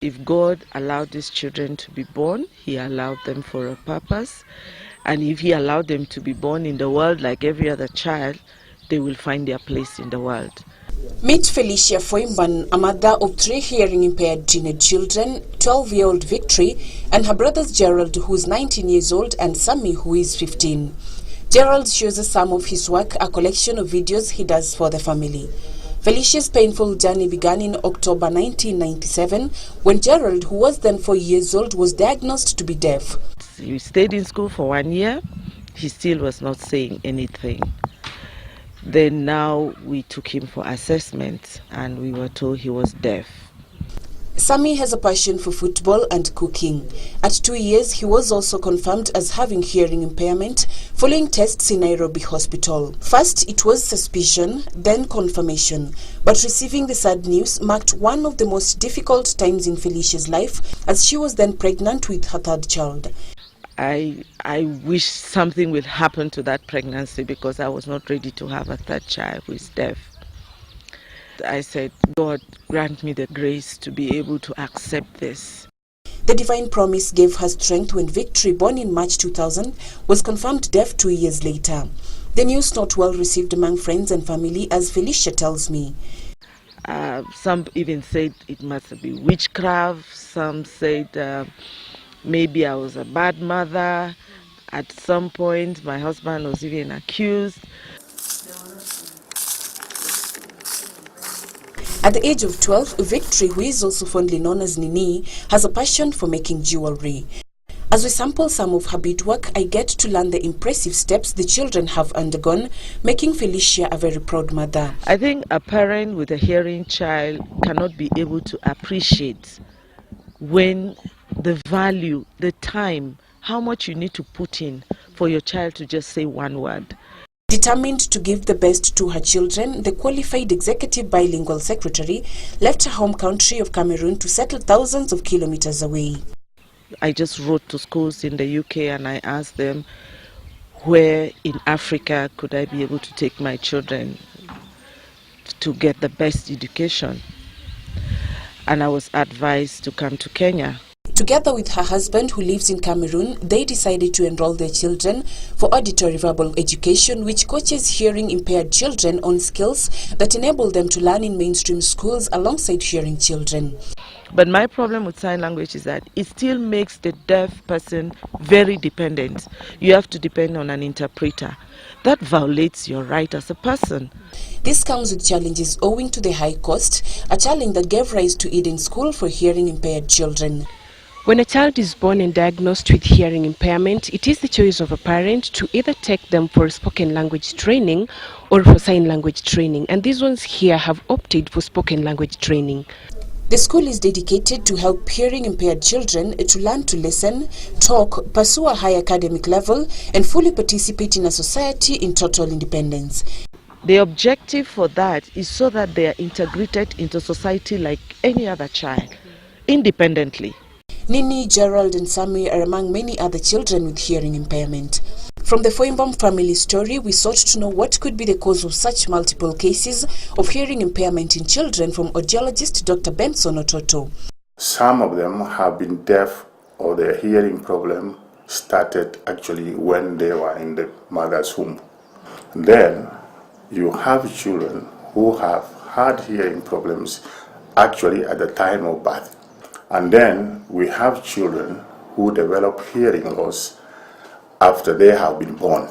if God allowed these children to be born, He allowed them for a purpose. And if He allowed them to be born in the world like every other child, they will find their place in the world. Meet Felicia Foimban, a mother of 3 hearing-impaired teenage children, 12-year-old Victory, and her brothers Gerald, who is 19 years old, and Sammy, who is 15. Gerald shows us some of his work, a collection of videos he does for the family. Felicia's painful journey began in October 1997 when Gerald, who was then 4 years old, was diagnosed to be deaf. He stayed in school for 1 year. He still was not saying anything. Then now we took him for assessment and we were told he was deaf. Sammy has a passion for football and cooking. At 2 years, he was also confirmed as having hearing impairment following tests in Nairobi Hospital. First, it was suspicion, then confirmation. But receiving the sad news marked one of the most difficult times in Felicia's life, as she was then pregnant with her 3rd child. I wish something would happen to that pregnancy because I was not ready to have a 3rd child who is deaf. I said, God, grant me the grace to be able to accept this. The divine promise gave her strength when Victory, born in March 2000, was confirmed deaf 2 years later. The news not well received among friends and family, as Felicia tells me. Some even said it must be witchcraft. Some said maybe I was a bad mother. At some point, my husband was even accused. At the age of 12, Victory, who is also fondly known as Nini, has a passion for making jewelry. As we sample some of her beadwork, I get to learn the impressive steps the children have undergone, making Felicia a very proud mother. I think a parent with a hearing child cannot be able to appreciate when the value, the time, how much you need to put in for your child to just say one word. Determined to give the best to her children, the qualified executive bilingual secretary left her home country of Cameroon to settle thousands of kilometers away. I just wrote to schools in the UK and I asked them where in Africa could I be able to take my children to get the best education. And I was advised to come to Kenya. Together with her husband, who lives in Cameroon, they decided to enroll their children for auditory verbal education, which coaches hearing impaired children on skills that enable them to learn in mainstream schools alongside hearing children. But my problem with sign language is that it still makes the deaf person very dependent. You have to depend on an interpreter. That violates your right as a person. This comes with challenges owing to the high cost, a challenge that gave rise to Eden School for hearing impaired children. When a child is born and diagnosed with hearing impairment, it is the choice of a parent to either take them for spoken language training or for sign language training, and these ones here have opted for spoken language training. The school is dedicated to help hearing impaired children to learn to listen, talk, pursue a high academic level, and fully participate in a society in total independence. The objective for that is so that they are integrated into society like any other child, independently. Nini, Gerald and Sammy are among many other children with hearing impairment. From the Foimbam family story, we sought to know what could be the cause of such multiple cases of hearing impairment in children from audiologist Dr. Benson Ototo. Some of them have been deaf, or their hearing problem started actually when they were in the mother's womb. Then you have children who have had hearing problems actually at the time of birth. And then we have children who develop hearing loss after they have been born.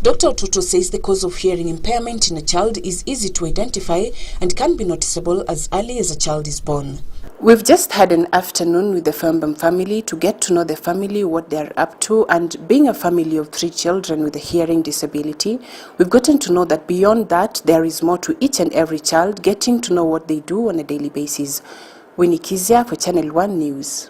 Dr. Ototo says the cause of hearing impairment in a child is easy to identify and can be noticeable as early as a child is born. We've just had an afternoon with the Foimbam family to get to know the family, what they're up to, and being a family of 3 children with a hearing disability, we've gotten to know that beyond that, there is more to each and every child, getting to know what they do on a daily basis. Winnie Kizia for Channel 1 News.